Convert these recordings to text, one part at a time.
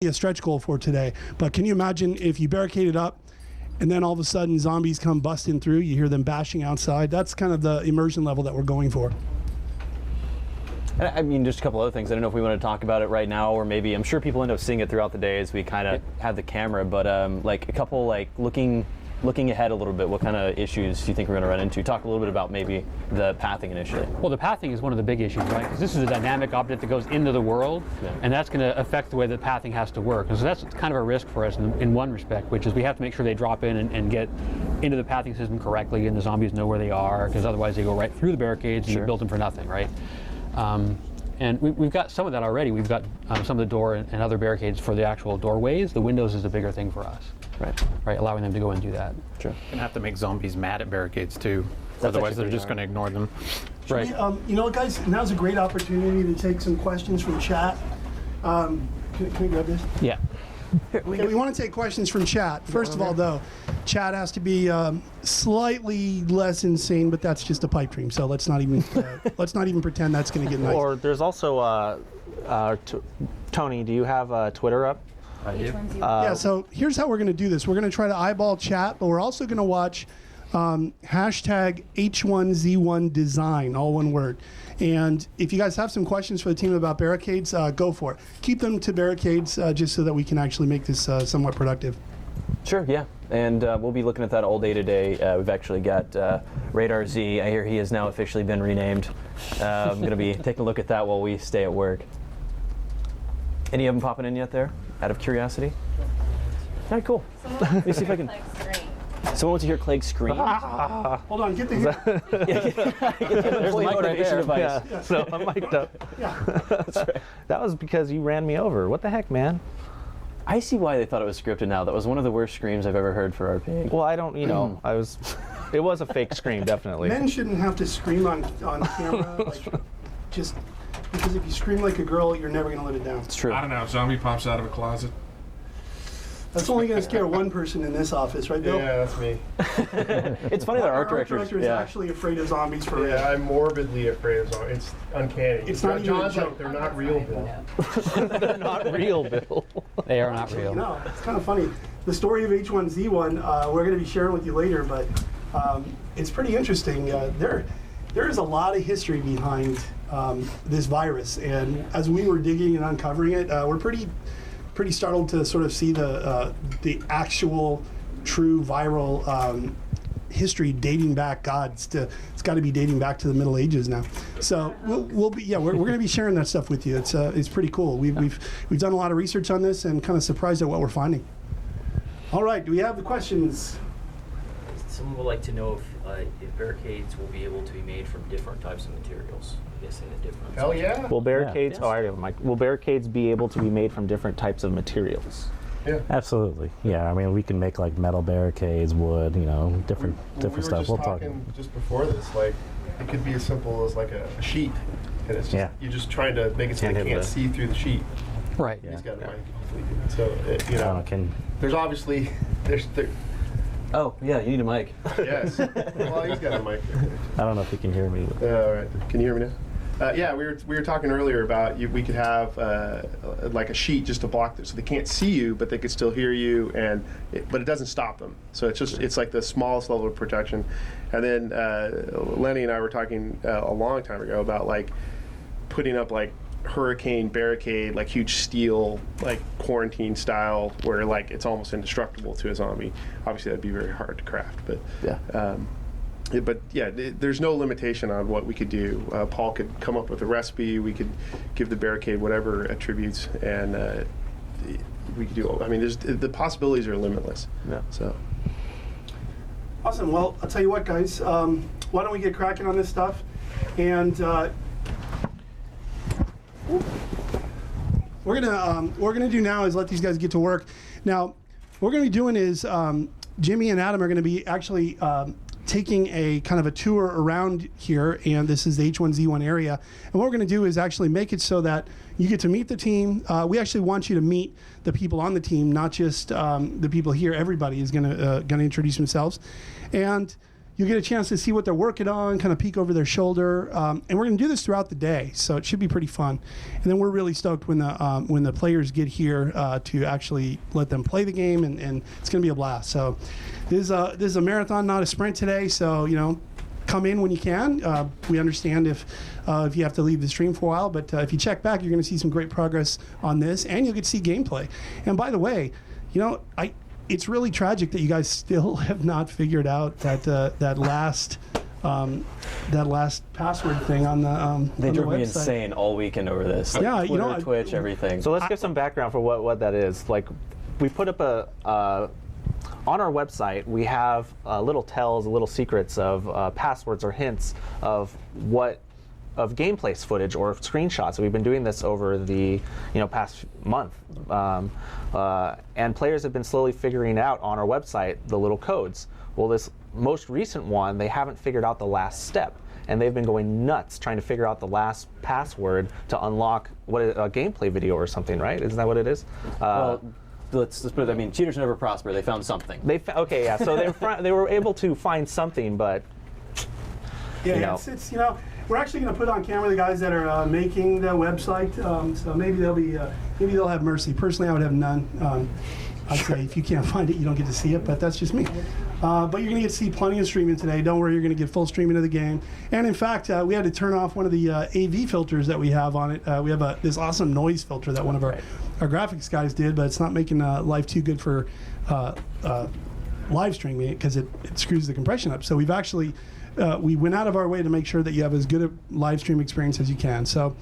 a stretch goal for today. But can you imagine if you barricade it up and then all of a sudden zombies come busting through, you hear them bashing outside? That's kind of the immersion level that we're going for. I mean, just a couple other things. I don't know if we want to talk about it right now, or maybe I'm sure people end up seeing it throughout the day as we kind of have the camera. But like a couple, like looking ahead a little bit, what kind of issues do you think we're going to run into? Talk a little bit about maybe the pathing initially. Well, the pathing is one of the big issues, right? Because this is a dynamic object that goes into the world, and that's going to affect the way that pathing has to work. And so that's kind of a risk for us in one respect, which is we have to make sure they drop in and get into the pathing system correctly, and the zombies know where they are, because otherwise they go right through the barricades and you build them for nothing, right? And we've got some of that already. We've got some of the door and other barricades for the actual doorways. The windows is a bigger thing for us. Right, allowing them to go and do that. Sure. Gonna have to make zombies mad at barricades too. Otherwise, they're just gonna ignore them. Right. You know what, guys? Now's a great opportunity to take some questions from chat. Can we grab this? Yeah. Okay, we want to take questions from chat. First of all, though, chat has to be slightly less insane, but that's just a pipe dream. So let's not even pretend that's going to get nice. Or there's also Tony. Do you have Twitter up? Yeah. So here's how we're going to do this. We're going to try to eyeball chat, but we're also going to watch hashtag H1Z1 design, all one word. And if you guys have some questions for the team about barricades, go for it. Keep them to barricades just so that we can actually make this somewhat productive. Sure, yeah. And we'll be looking at that all day today. We've actually got Radar Z. I hear he has now officially been renamed. I'm going to be taking a look at that while we stay at work. Any of them popping in yet there, out of curiosity? All right, cool. Let me see if I can. Someone wants to hear Clegg scream. Hold on, get the There's the motivation device. Yeah. So I'm mic'd up. Yeah. That's right. That was because you ran me over. What the heck, man? I see why they thought it was scripted now. That was one of the worst screams I've ever heard for our pig. Well, I don't, it was a fake scream, definitely. Men shouldn't have to scream on camera, just because if you scream like a girl, you're never going to let it down. It's true. I don't know. Zombie pops out of a closet. That's only going to scare one person in this office, right, Bill? Yeah, that's me. It's funny that our art director director is actually afraid of zombies for real. Yeah, I'm morbidly afraid of zombies. It's uncanny. It's not even a John's joke. They're not real, Bill. They're not real, Bill. They are not real. No, it's kind of funny. The story of H1Z1, we're going to be sharing with you later, but it's pretty interesting. There is a lot of history behind this virus, and as we were digging and uncovering it, we're pretty startled to sort of see the actual true viral history dating back. It's got to be dating back to the Middle Ages now. So we're going to be sharing that stuff with you. It's pretty cool. We've done a lot of research on this and kind of surprised at what we're finding. All right, do we have the questions? Someone would like to know if barricades will be able to be made from different types of materials. I'm guessing the different. Hell yeah. Will barricades? Yes. Oh, I already have a mic. Will barricades be able to be made from different types of materials? Yeah. Absolutely. Yeah, I mean, we can make like metal barricades, wood, different stuff. We'll talk. Just before this, like it could be as simple as like a sheet, and it's just you're just trying to make it so they can't see through the sheet. Right. He's got a mic. So there's obviously there. Oh, yeah, you need a mic. Yes. Well, he's got a mic there. I don't know if you can hear me. All right. Can you hear me now? Yeah, we were talking earlier about we could have like a sheet just to block this, so they can't see you, but they could still hear you, but it doesn't stop them. So it's like the smallest level of protection. And then Lenny and I were talking a long time ago about like putting up like hurricane barricade, like huge steel, like quarantine style, where like it's almost indestructible to a zombie. Obviously, that'd be very hard to craft, but there's no limitation on what we could do. Paul could come up with a recipe. We could give the barricade whatever attributes, and we could do. I mean, the possibilities are limitless. Yeah. So. Awesome. Well, I'll tell you what, guys. Why don't we get cracking on this stuff? And we're gonna do now is let these guys get to work. Now, what we're gonna be doing is Jimmy and Adam are gonna be actually taking a kind of a tour around here, and this is the H1Z1 area. And what we're gonna do is actually make it so that you get to meet the team. We actually want you to meet the people on the team, not just the people here. Everybody is gonna introduce themselves, and you'll get a chance to see what they're working on, kind of peek over their shoulder, and we're going to do this throughout the day, so it should be pretty fun. And then we're really stoked when the players get here to actually let them play the game, and it's going to be a blast. So this is a marathon, not a sprint today. So come in when you can. We understand if you have to leave the stream for a while, but if you check back, you're going to see some great progress on this, and you'll get to see gameplay. And by the way, it's really tragic that you guys still have not figured out that last password thing on the They on drove the me website. insane all weekend over this. Yeah, Twitter, Twitch, everything. So let's give some background for what that is. Like, we put up on our website, we have little tells, little secrets of passwords or hints of gameplay footage or screenshots. We've been doing this over the past month, and players have been slowly figuring out on our website the little codes. Well, this most recent one, they haven't figured out the last step, and they've been going nuts trying to figure out the last password to unlock a gameplay video or something, right? Isn't that what it is? Well, let's put it. I mean, cheaters never prosper. They found something. Okay, yeah. So they were able to find something, but it's we're actually going to put on camera the guys that are making the website, so maybe they'll have mercy. Personally, I would have none. I'd say if you can't find it, you don't get to see it, but that's just me. But you're going to get to see plenty of streaming today. Don't worry, you're going to get full streaming of the game. And in fact, we had to turn off one of the AV filters that we have on it. We have this awesome noise filter that one of our graphics guys did, but it's not making life too good for live streaming it because it screws the compression up. So we've actually we went out of our way to make sure that you have as good a live stream experience as you can. So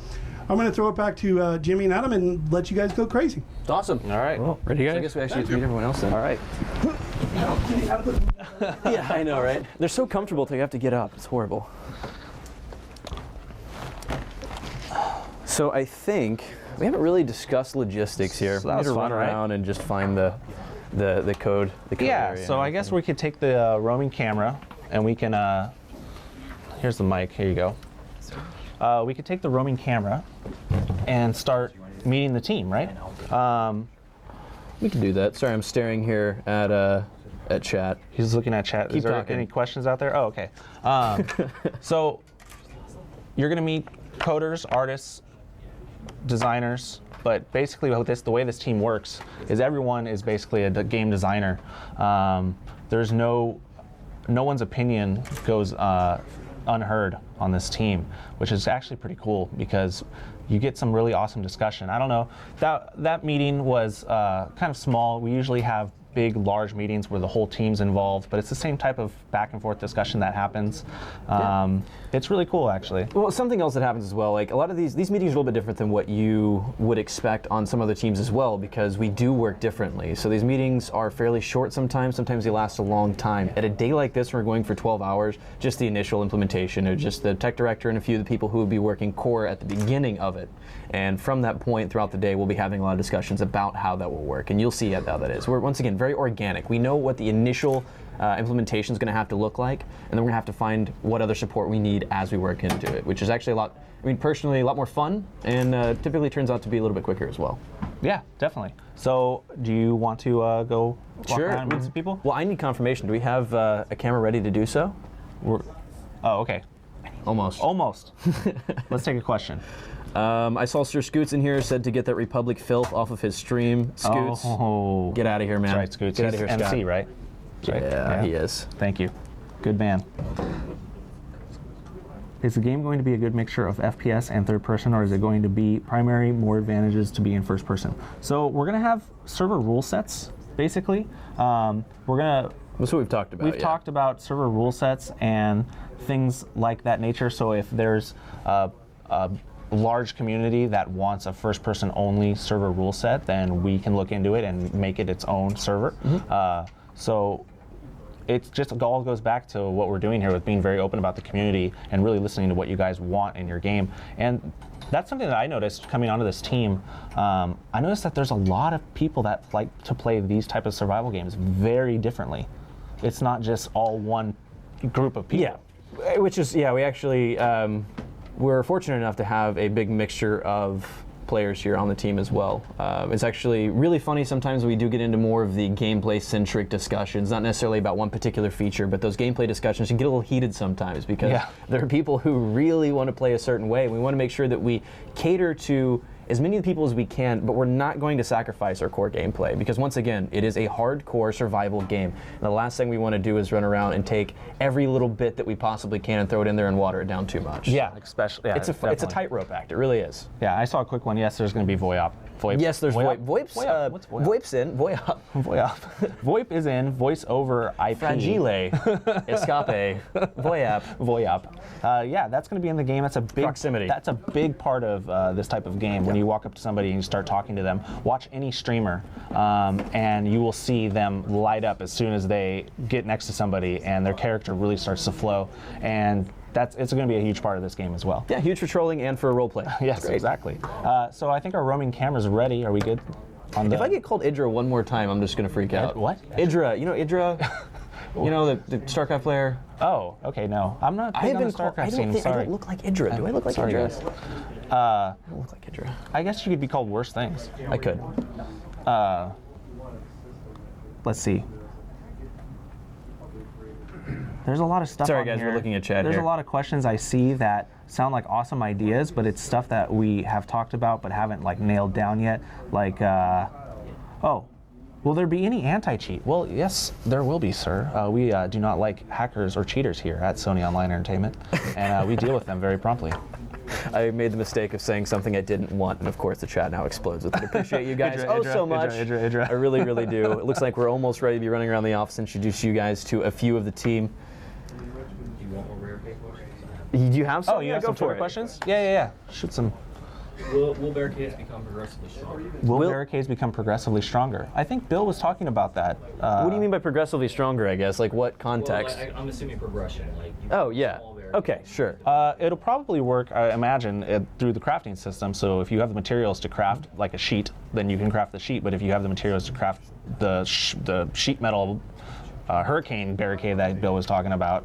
I'm going to throw it back to Jimmy and Adam and let you guys go crazy. It's awesome. all right. Well, ready, guys? So I guess we actually have to meet everyone else then. All right. Yeah, I know, right? They're so comfortable till you have to get up. It's horrible. So I think we haven't really discussed logistics here. So we that need to was run fun, right? around and just find the code. Yeah. area So and I guess everything. we could take the roaming camera, and we can. Here's the mic. Here you go. We could take the roaming camera and start meeting the team, right? We can do that. Sorry, I'm staring here at chat. He's looking at chat. Keep Is there talking. any questions out there? Oh, okay. So you're gonna meet coders, artists, designers, but basically the way this team works is everyone is basically a game designer. There's no one's opinion goes unheard on this team, which is actually pretty cool because you get some really awesome discussion. I don't know, that meeting was kind of small. We usually have big, large meetings where the whole team's involved, but it's the same type of back and forth discussion that happens. It's really cool, actually. Well, something else that happens as well, like a lot of these meetings are a little bit different than what you would expect on some other teams as well, because we do work differently. So these meetings are fairly short sometimes they last a long time. At a day like this, we're going for 12 hours, just the initial implementation, or just the tech director and a few of the people who would be working core at the beginning of it. And from that point throughout the day, we'll be having a lot of discussions about how that will work, and you'll see how that is. We're, once again, very organic. We know what the initial implementation is going to have to look like, and then we're going to have to find what other support we need as we work into it, which is actually personally a lot more fun, and typically turns out to be a little bit quicker as well. Yeah, definitely. So do you want to go walk around and meet some people? Well, I need confirmation. Do we have a camera ready to do so? Oh, okay. Almost. Let's take a question. I saw Sir Scoots in here, said to get that Republic filth off of his stream. Scoots, Oh, get out of here, man. that's right, Scoots. Get out He's of here, MC, Scott. right? That's right. Yeah, he is. Thank you. Good man. Is the game going to be a good mixture of FPS and third person, or is it going to be primary, more advantages to be in first person? So we're going to have server rule sets, basically. That's what we've talked about. We've talked about server rule sets and things like that nature. So if there's a large community that wants a first person only server rule set, then we can look into it and make it its own server. So it just all goes back to what we're doing here with being very open about the community and really listening to what you guys want in your game. And that's something that I noticed coming onto this team. I noticed that there's a lot of people that like to play these type of survival games very differently. It's not just all one group of people. Yeah, which is, we actually, we're fortunate enough to have a big mixture of players here on the team as well. It's actually really funny sometimes we do get into more of the gameplay-centric discussions, not necessarily about one particular feature, but those gameplay discussions can get a little heated sometimes because there are people who really want to play a certain way. We want to make sure that we cater to as many people as we can, but we're not going to sacrifice our core gameplay because once again, it is a hardcore survival game. And the last thing we want to do is run around and take every little bit that we possibly can and throw it in there and water it down too much. Yeah, especially. Yeah, it's a tightrope act. It really is. Yeah, I saw a quick one. Yes, there's going to be VoIP. Yes, there's VoIP. VoIP's What's VoIP? VoIP's in. VoIP. VoIP. VoIP is in. Voice over IP. Fragile. Escape. VoIP. VoIP. Yeah, that's going to be in the game. That's a big proximity. That's a big part of this type of game. When you walk up to somebody and you start talking to them, watch any streamer, and you will see them light up as soon as they get next to somebody, and their character really starts to flow. And it's going to be a huge part of this game as well. Yeah, huge for trolling and for roleplay. Yes, exactly. So I think our roaming camera's ready. Are we good? If I get called Idra one more time, I'm just going to freak out. What? Idra. You know Idra? You know the StarCraft player? Oh, okay, no. I'm not big on the StarCraft scene, I sorry. don't look like Idra. Do I look like Sorry, Idra? guys. I don't look like Idra. I guess you could be called worse things. I could. Let's see. There's a lot of stuff Sorry, on guys, here. we're looking at chat There's here. a lot of questions I see that sound like awesome ideas, but it's stuff that we have talked about but haven't like nailed down yet. Like, will there be any anti-cheat? Well, yes, there will be, sir. We do not like hackers or cheaters here at Sony Online Entertainment, and we deal with them very promptly. I made the mistake of saying something I didn't want, and of course the chat now explodes with it. Appreciate you guys so much. Idra. I really, really do. It looks like we're almost ready to be running around the office, introduce you guys to a few of the team. Do you want more rare cake questions? Do you have some? Oh, you have some Twitter questions? Yeah. Shoot some. Will barricades become progressively stronger? Will barricades become progressively stronger? I think Bill was talking about that. What do you mean by progressively stronger, I guess? Like what context? Well, I'm assuming progression. Like Oh, yeah. Okay, sure. It'll probably work, I imagine, through the crafting system. So if you have the materials to craft like a sheet, then you can craft the sheet. But if you have the materials to craft the sheet metal hurricane barricade that Bill was talking about,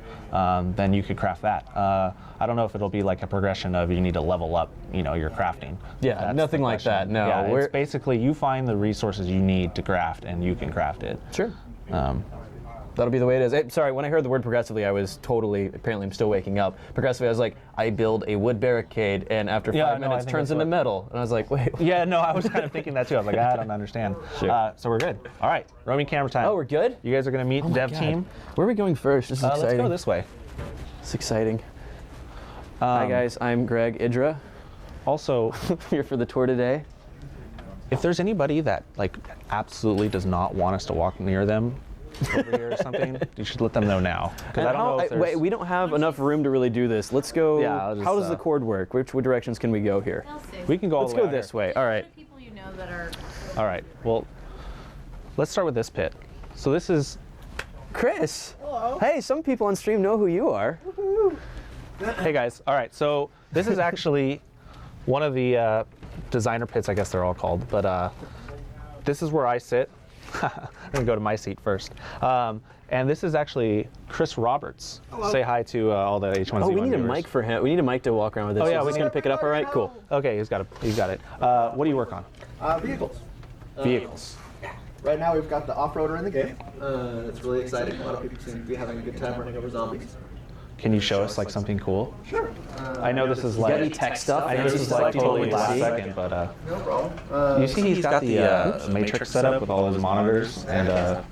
then you could craft that. I don't know if it'll be like a progression of you need to level up, your crafting. Yeah, That's nothing the like that. question. No, Yeah, it's basically you find the resources you need to craft, and you can craft it. Sure. That'll be the way it is. Hey, sorry, when I heard the word progressively, I was apparently I'm still waking up. Progressively, I was like, I build a wood barricade, and after 5 minutes, turns into metal. And I was like, wait. Yeah, no, I was kind of thinking that too. I was like, I don't understand. Sure. So we're good. All right, roaming camera time. Oh, we're good? You guys are going to meet the dev team. Where are we going first? This is exciting. Let's go this way. It's exciting. Hi, guys. I'm Greg Idra. Also, here for the tour today. If there's anybody that absolutely does not want us to walk near them over here or something, you should let them know now. Because I don't know if there's... Wait, we don't have enough room to really do this. Let's go. Yeah, how does the cord work? Which directions can we go here? We can go all Let's the way go out this here. way. All right. People you know that are. All right. Well, let's start with this pit. So this is... Chris. Hello. Hey, some people on stream know who you are. Hey, guys. All right. So this is actually one of the designer pits, I guess they're all called. But this is where I sit. I'm going to go to my seat first. And this is actually Chris Roberts. Hello. Say hi to all the H1Z1 Oh, we need viewers. a mic for him. We need a mic to walk around with this. Oh, yeah, Is this we going to pick it up all right? Cool. Okay, he's got it. What do you work on? Vehicles. Vehicles. Right now we've got the off-roader in the game. It's really exciting. A lot of people seem to be having a good time running over zombies. Can you show us some Cool? Sure. I know this is You got any like... tech stuff? I know this is like totally last second, but... No problem. you see he's got the matrix set up with all his monitors, and...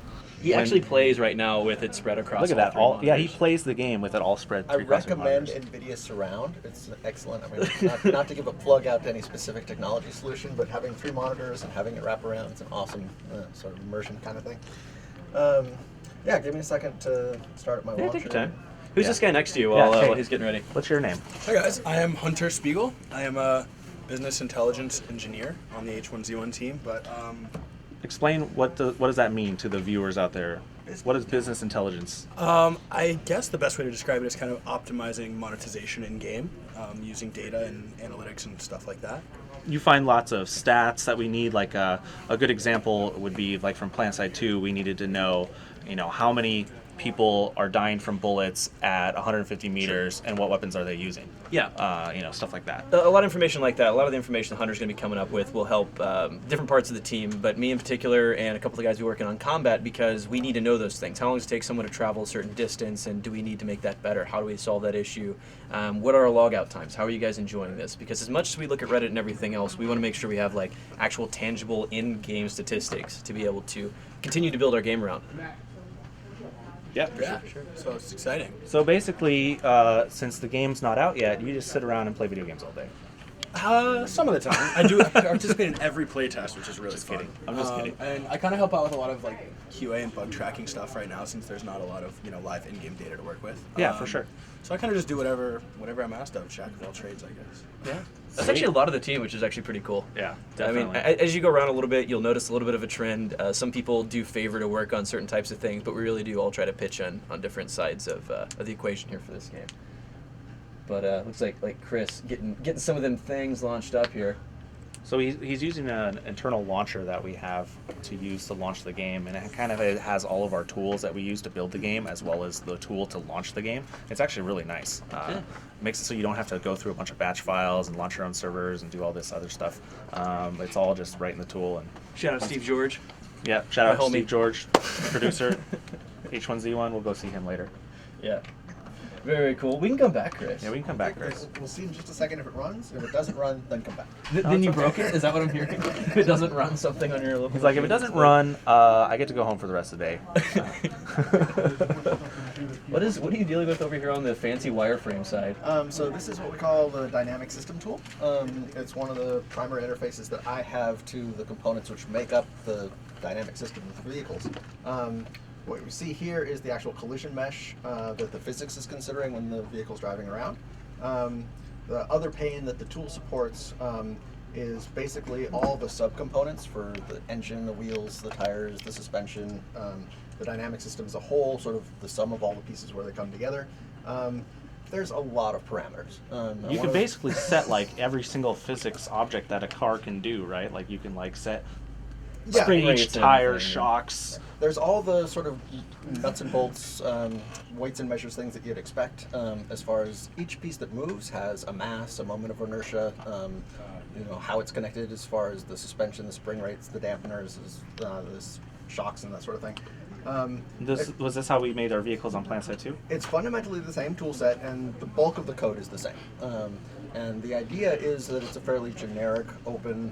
He actually plays right now with it spread across. Look at that! Yeah, he plays the game with it all spread. I recommend NVIDIA Surround. It's excellent. I mean, not to give a plug out to any specific technology solution, but having 3 monitors and having it wrap around, it's an awesome sort of immersion kind of thing. Yeah, give me a second to start up my launcher. Take your time. Who's this guy next to you while he's getting ready? What's your name? Hi guys, I am Hunter Spiegel. I am a business intelligence engineer on the H1Z1 team, but Explain what does that mean to the viewers out there? What is business intelligence? I guess the best way to describe it is kind of optimizing monetization in game. using data and analytics and stuff like that. You find lots of stats that we need. Like a good example would be like from PlanetSide 2, we needed to know, how many people are dying from bullets at 150 meters and what weapons are they using. Yeah. Stuff like that. A lot of information like that. A lot of the information the Hunter's going to be coming up with will help different parts of the team, but me in particular and a couple of guys who are working on combat, because we need to know those things. How long does it take someone to travel a certain distance, and do we need to make that better? How do we solve that issue? What are our logout times? How are you guys enjoying this? Because as much as we look at Reddit and everything else, we want to make sure we have like actual tangible in-game statistics to be able to continue to build our game around. Yeah, Sure. So it's exciting. So basically, since the game's not out yet, you just sit around and play video games all day. Some of the time. I do participate in every playtest, which is really fun. Kidding. I'm just kidding. And I kind of help out with a lot of like QA and bug tracking stuff right now, since there's not a lot of live in-game data to work with. Yeah, for sure. So I kind of just do whatever I'm asked of, jack of all trades, I guess. Yeah. That's actually a lot of the team, which is actually pretty cool. Yeah, definitely. I mean, as you go around a little bit, you'll notice a little bit of a trend. Some people do favor to work on certain types of things, but we really do all try to pitch on different sides of the equation here for this game. But looks like Chris getting some of them things launched up here. So he's using an internal launcher that we have to use to launch the game, and it has all of our tools that we use to build the game, as well as the tool to launch the game. It's actually really nice. Makes it so you don't have to go through a bunch of batch files and launch your own servers and do all this other stuff. It's all just right in the tool. And shout out Steve George. Yeah, shout out My homie. Steve George, producer. H1Z1. We'll go see him later. Yeah. Very cool. We can come back, Chris. Yeah, we can come back, Chris. We'll see in just a second if it runs. If it doesn't run, then come back. Then you broke it? Is that what I'm hearing? If it doesn't run something on your local He's like, if it doesn't run, I get to go home for the rest of the day. What are you dealing with over here on the fancy wireframe side? So this is what we call the dynamic system tool. It's one of the primary interfaces that I have to the components which make up the dynamic system of the vehicles. What we see here is the actual collision mesh that the physics is considering when the vehicle's driving around. The other pane that the tool supports is basically all the subcomponents for the engine, the wheels, the tires, the suspension, the dynamic system as a whole, sort of the sum of all the pieces where they come together. There's a lot of parameters. You can basically set like every single physics object that a car can do, right? Like you can like set spring rates, tires, shocks. There's all the sort of nuts and bolts, weights and measures things that you'd expect. As far as each piece that moves has a mass, a moment of inertia, how it's connected as far as the suspension, the spring rates, the dampeners, the shocks, and that sort of thing. Was this how we made our vehicles on PlanetSide 2? It's fundamentally the same tool set, and the bulk of the code is the same. And the idea is that it's a fairly generic, open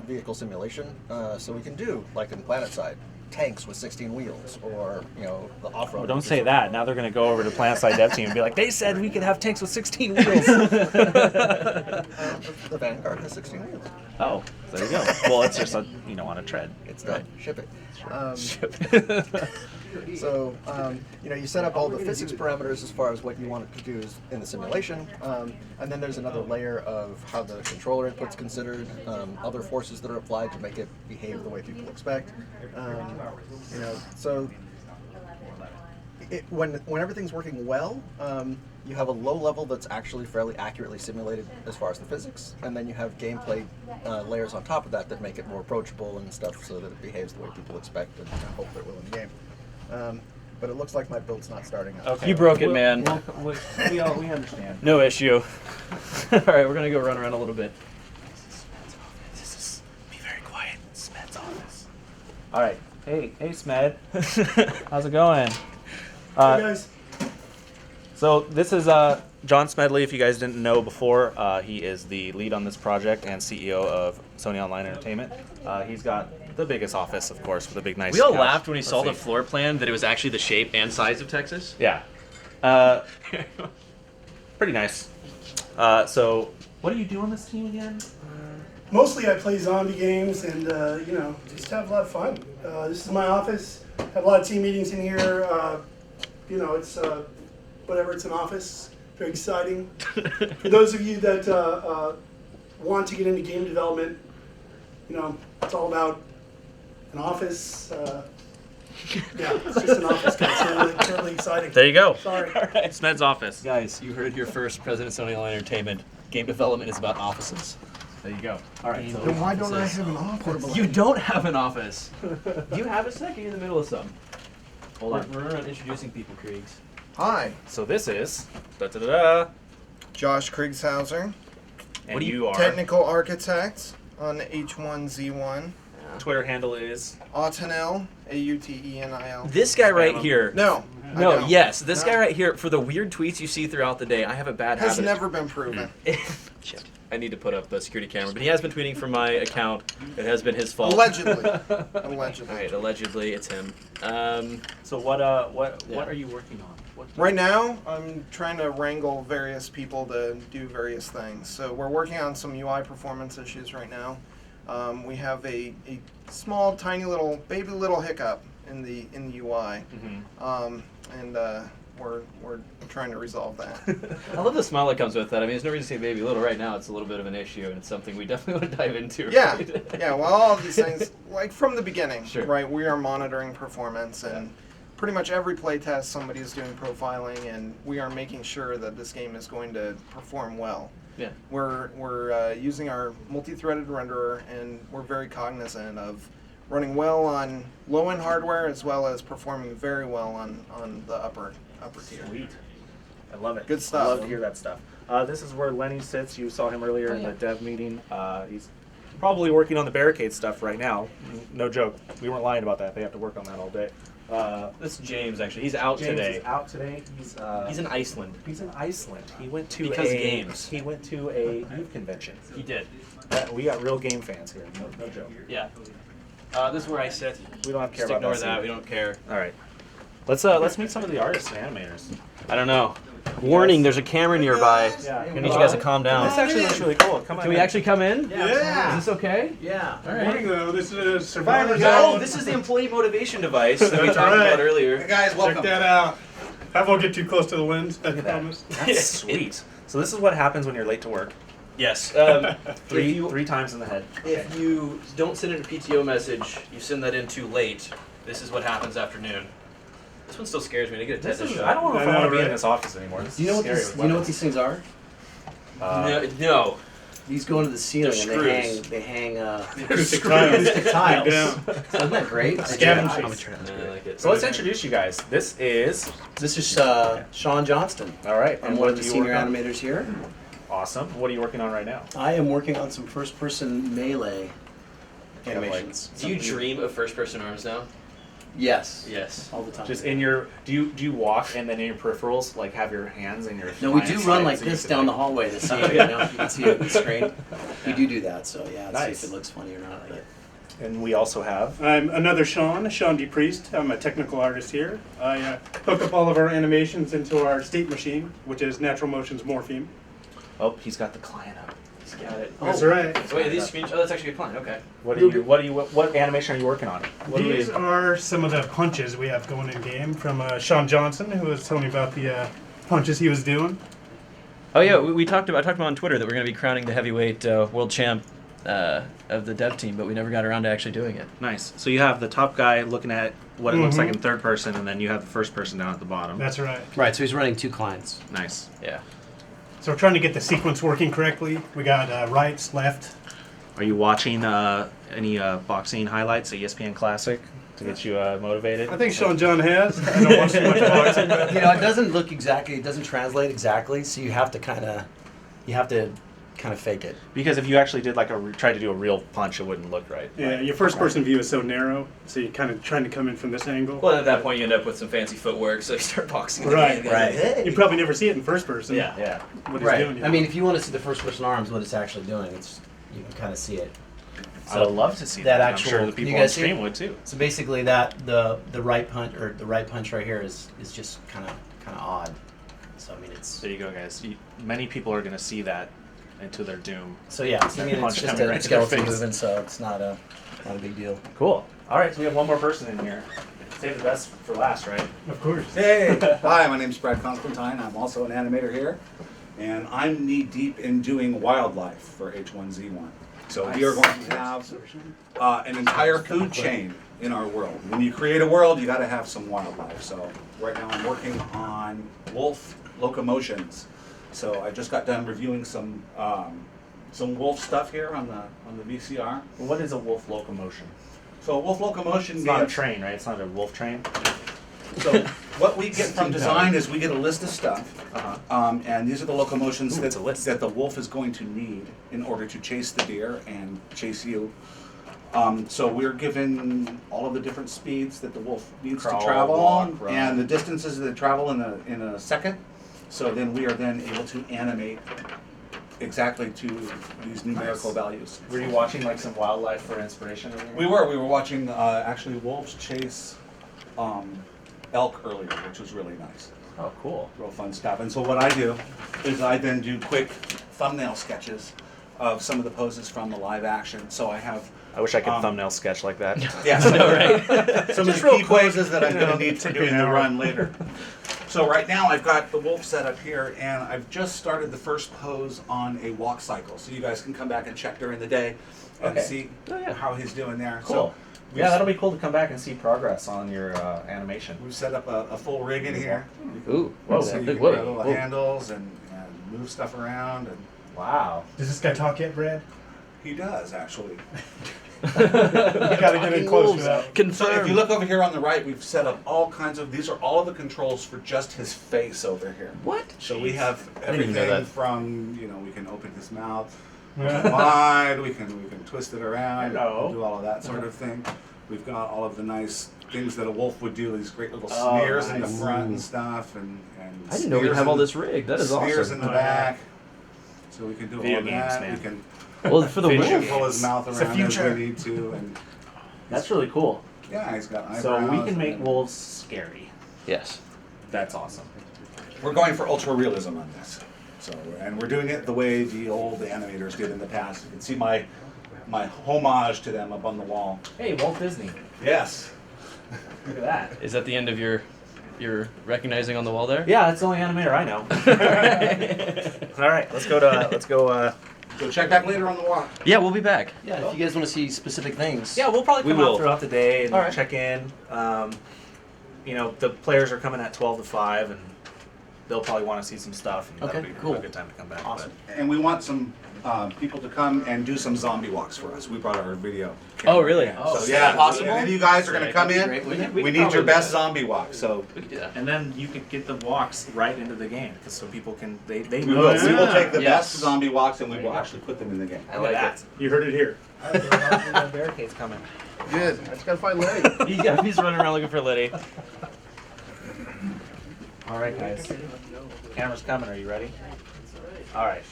vehicle simulation. So we can do, like in PlanetSide, tanks with 16 wheels, or the off-road. Oh, don't say that. Now they're going to go over to PlanetSide dev team and be like, they said we could have tanks with 16 wheels. The Vanguard has 16 wheels. Oh, there you go. Well, it's just on a tread. It's done. Ship it. So, you set up all the physics parameters as far as what you want it to do in the simulation, and then there's another layer of how the controller input's considered, other forces that are applied to make it behave the way people expect. So when everything's working well, you have a low level that's actually fairly accurately simulated as far as the physics, and then you have gameplay layers on top of that that make it more approachable and stuff so that it behaves the way people expect and hope it will in the game. But it looks like my build's not starting up. Okay. You broke it, man. We understand. No issue. All right, we're going to go run around a little bit. Be very quiet. Smed's office. All right. Hey, Smed. How's it going? Hey guys. So this is John Smedley. If you guys didn't know before, he is the lead on this project and CEO of Sony Online Entertainment. He's got the biggest office, of course, with a big, nice We all couch. laughed when we saw the floor plan that it was actually the shape and size of Texas. Yeah. Pretty nice. So what do you do on this team again? Mostly I play zombie games and, just have a lot of fun. This is my office. Have a lot of team meetings in here. It's whatever, it's an office. Very exciting. For those of you that want to get into game development, it's all about an office, Yeah, it's just an office guy. It's really exciting. There you go. Sorry. Smed's office. Guys, you heard it here first. President Sony Online Entertainment. Game development is about offices. There you go. All right. So Then why don't I have an office? you don't have an office. Do you have a second? You're in the middle of something. Hold on. We're not introducing people, Kriegs. Hi, So this is da-da-da-da, Josh Kriegshauser, and you are. technical architect on H1Z1. Twitter handle is. Autenil, Autenil. This guy right here. No, I No, don't. yes. This No. guy right here, for the weird tweets you see throughout the day, I have a bad Has habit. never been proven. Shit. I need to put up a security camera, but he has been tweeting from my account. It has been his fault. Allegedly. All Allegedly. right, allegedly it's him. So what Yeah. are you working on? Right now, I'm trying to wrangle various people to do various things. So we're working on some UI performance issues right now. We have a small, tiny little, baby little hiccup in the UI, and we're trying to resolve that. I love the smile that comes with that. I mean, there's no reason to say baby little. Right now, it's a little bit of an issue, and it's something we definitely want to dive into. Yeah, Right? yeah. Well, all of these things, like from the beginning, Sure. right? We are monitoring performance, and pretty much every playtest, somebody is doing profiling, and we are making sure that this game is going to perform well. Yeah. We're using our multi-threaded renderer, and we're very cognizant of running well on low-end hardware as well as performing very well on the upper tier. Sweet. I love it. Good stuff. I love to hear that stuff. This is where Lenny sits. You saw him earlier in the dev meeting. He's probably working on the barricade stuff right now. No joke. We weren't lying about that. They have to work on that all day. This is James, actually. He's out James today. is out today. He's in Iceland. He's in Iceland. He went to Because games. He went to a youth convention. He did. We got real game fans here. No joke. Yeah. This is where I sit. We don't have to care Just about ignore that. that. We don't care. All right. Let's meet some of the artists and animators. I don't know. Warning, there's a camera nearby. Yeah. I need you guys to calm down. This actually looks really cool. Come on. Can we actually come in? Yeah. Is this okay? Yeah. All right. Morning, though. This is a Survivor Oh, Zone. this is the employee motivation device that we That's talked right. about earlier. Guys, welcome. Check that out. I won't get too close to the lens, I promise. That's sweet. So this is what happens when you're late to work. Yes. Three times in the head. If you don't send in a PTO message, you send that in too late. This is what happens after noon. This one still scares me. I get a tetanus shot. I don't know if I I want know, to be in right? this office anymore. This Do you know is what scary these? with You know what weapons. these things are? No. These go into the ceiling and They're they hang Acoustic tiles. acoustic tiles. Down. So isn't that great? Scavengers. I like it. So let's introduce you guys. This is This is Sean Johnston. all right. I'm And one what of the do you senior work on? animators here. Awesome. What are you working on right now? I am working on some first-person melee Kind of like- animations. Do you dream of first-person arms now? Yes. Yes. All the time. Just in your do you walk and then in your peripherals like have your hands in your No, we line do of run sight like so you this can, down the like- hallway to see it. You know, you can see it on the screen. We do that, so yeah, let's Nice. see if it looks funny or not. But And we also have I'm another Sean DePriest. I'm a technical artist here. I hook up all of our animations into our state machine, which is Natural Motion's Morpheme. he's got the client up. He's got it. That's right. So wait, these screen. Oh, that's actually a client. Okay. What animation are you working on? These are some of the punches we have going in game from Sean Johnson, who was telling me about the punches he was doing. Oh yeah, I talked about on Twitter that we're going to be crowning the heavyweight world champ of the dev team, but we never got around to actually doing it. Nice. So you have the top guy looking at what it looks like Mhm. in third person, and then you have the first person down at the bottom. That's right. right, so he's running two clients. Nice. Yeah. So we're trying to get the sequence working correctly. We got rights, left. Are you watching any boxing highlights at ESPN Classic to get you motivated? I think Sean John has. I don't watch too much boxing, but You know, it doesn't look exactly. It doesn't translate exactly. So you have to kind of fake it. Because if you actually did tried to do a real punch, it wouldn't look right. yeah, your first person view is so narrow, so you're kind of trying to come in from this angle. Well, at that point, you end up with some fancy footwork, so you start boxing. Right, the guys like, hey. You probably never see it in first person. Yeah. Yeah. What he's doing. I mean, if you want to see the first-person arms, what it's actually doing, it's you can kind of see it. I would love to see that that. actual- I'm sure the you people on guys see stream it? would too. So basically, that the right punch right here is just kind of odd. So I mean, it's There you go, guys. Many people are going to see that into their doom. so yeah. I mean, it's Punch just coming a right to their skeleton face. moving, so it's not a big deal. Cool. All right, so we have one more person in here. Save the best for last, right? Of course. Hey, hi, my name's Brad Constantine. I'm also an animator here, and I'm knee deep in doing wildlife for H1Z1. So we are going to have an entire food chain in our world. When you create a world, you got to have some wildlife. So right now I'm working on wolf locomotions. So I just got done reviewing some wolf stuff here on the VCR. What is a wolf locomotion? So a wolf locomotion It's not a means- train, right? It's not a wolf train. So what we get from design is we get a list of stuff, Uh-huh. and these are the locomotions Ooh, it's a list. that the wolf is going to need in order to chase the deer and chase you. So we're given all of the different speeds that the wolf needs Crawl, to travel walk, run. and the distances that they travel in a second. So then we are then able to animate exactly to these numerical values. Were you watching like some wildlife for inspiration? We were watching actually wolves chase elk earlier, which was really nice. Oh, cool. Real fun stuff. And so what I do is I then do quick thumbnail sketches of some of the poses from the live action. So I have. I wish I could thumbnail sketch like that. Yeah, some of the key poses that I'm going to need to do in the run later. So right now I've got the wolf set up here, and I've just started the first pose on a walk cycle. So you guys can come back and check during the day and see how he's doing there. Cool. So Yeah, that'll be cool to come back and see progress on your animation. we've set up a full rig in here. Ooh, So whoa, you can whoa, grab little whoa. handles and move stuff around. And Wow. Does this guy talk yet, Brad? he does, actually. You gotta get in close for that. So if you look over here on the right, we've set up all kinds of, these are all of the controls for just his face over here. What? So we have didn't even know everything that. from, we can open his mouth Yeah. wide, we can twist it around, Hello. do all of that sort of thing. We've got all of the nice things that a wolf would do, these great little Oh, smears in the nice. front and stuff, and I didn't know we'd smears have in all the- this rigged. That is smears awesome. in the back. So we can do Video all of games, that. man. We can Well, for the we wolf. can pull his mouth It's the around as future. we need to, and That's really cool. yeah, he's got eyebrows. So we can make and- wolves scary. Yes. That's awesome. We're going for ultra realism on this. So, and we're doing it the way the old animators did in the past. You can see my homage to them up on the wall. Hey, Walt Disney. Yes. Look at that. Is that the end of your recognizing on the wall there? Yeah, it's the only animator I know. All right, let's go. So check back later on the walk. Yeah, we'll be back. Yeah, if you guys want to see specific things. Yeah, we'll probably We come will. out throughout the day and All right. check in. The players are coming at 12 to 5, and they'll probably want to see some stuff. And Okay, that'll be cool. a good time to come back. Awesome. And we want some people to come and do some zombie walks for us. We brought our video. Oh, really? So is yeah, that possible? and then you guys are going to come in. Great, wouldn't We could need your probably best do that. zombie walk. So We could do that. And then you could get the walks right into the game, so people can they we know. will. We will take the Yes. best zombie walks and we will actually put them in the game. I like it. You heard it here. The barricade's coming. Good. I just gotta find Lenny. He's running around looking for Liddy. All right, guys. Camera's coming. Are you ready? All right.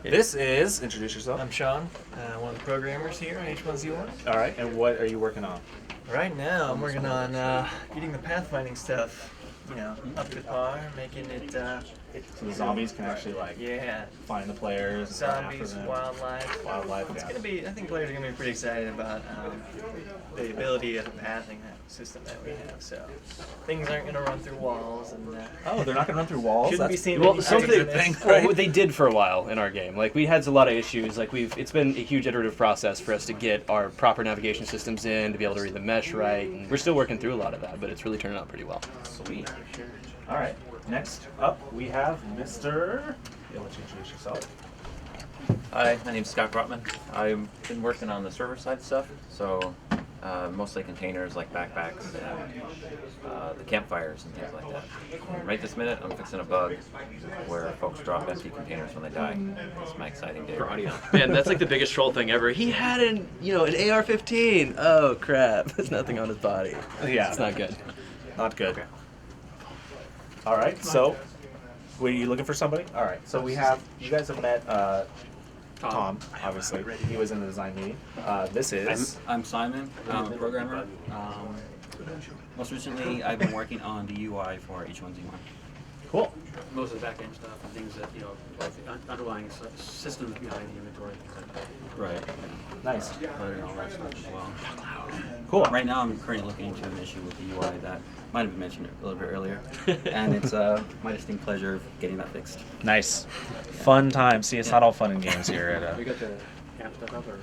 This is introduce yourself. I'm Sean, one of the programmers here on H1Z1. All right, and what are you working on? Right now, I'm working on getting the pathfinding stuff, up to par, making it, So the zombies can actually find the players. And run after zombies, them. wildlife. Wildlife. It's Yeah. gonna be. I think players are gonna be pretty excited about the ability of the pathing system that we have. So things aren't gonna run through walls and. Oh, they're not gonna run through walls. Shouldn't be That's- seen Well, any something. things. Well, they did for a while in our game. Like we had a lot of issues. Like it's been a huge iterative process for us to get our proper navigation systems in to be able to read the mesh right. And we're still working through a lot of that, but it's really turning out pretty well. Sweet. All right. Next up, we have Mr. Yeah, let's introduce yourself. Hi, my name's Scott Brotman. I've been working on the server side stuff, so mostly containers like backpacks and the campfires and things like that. And right this minute, I'm fixing a bug where folks drop empty containers when they die. It's my exciting day. Right now. Man, that's like the biggest troll thing ever. He had an AR-15. Oh crap! There's nothing on his body. Yeah. It's not good. Not good. All right. So, were you looking for somebody? All right. So you guys have met Tom, obviously. He was in the design meeting. This is. I'm Simon. I'm a programmer. Most recently, I've been working on the UI for H1Z1. Cool. Most of the back-end stuff and things that, both the underlying systems behind the inventory, things like that. Right. Nice. Code and all that stuff as well. Cool. Right now, I'm currently looking into an issue with the UI that might have been mentioned a little bit earlier, and it's my distinct pleasure of getting that fixed. Nice. Fun time. See, it's not all fun and games here at We got the camp stuff up, or?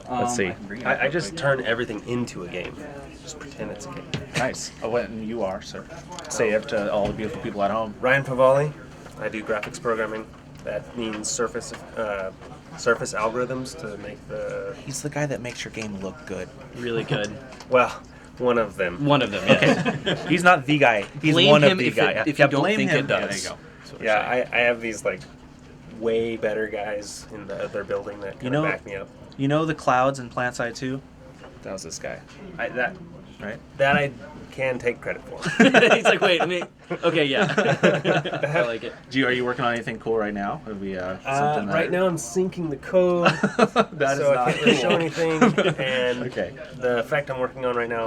Let's see. I just turn everything into a game. Just pretend it's a game. Nice. And you are, sir. Say it to all the beautiful people at home. Ryan Pavali. I do graphics programming. That means surface algorithms to make the. He's the guy that makes your game look good. Really good. Well, one of them. One of them, yes. Okay. He's not the guy. He's blame one him of the if guy. if you don't blame think him. it does. Yeah, there you go. Yeah, I have these like way better guys in the other building that kind of back me up. You know the clouds in PlantSide 2? That was this guy. Right? That I can take credit for. He's like, wait, okay, yeah. I like it. Are you working on anything cool right now? Have we, something right now I'm syncing the code, That is so not I can't really cool. show anything. And Okay. the effect I'm working on right now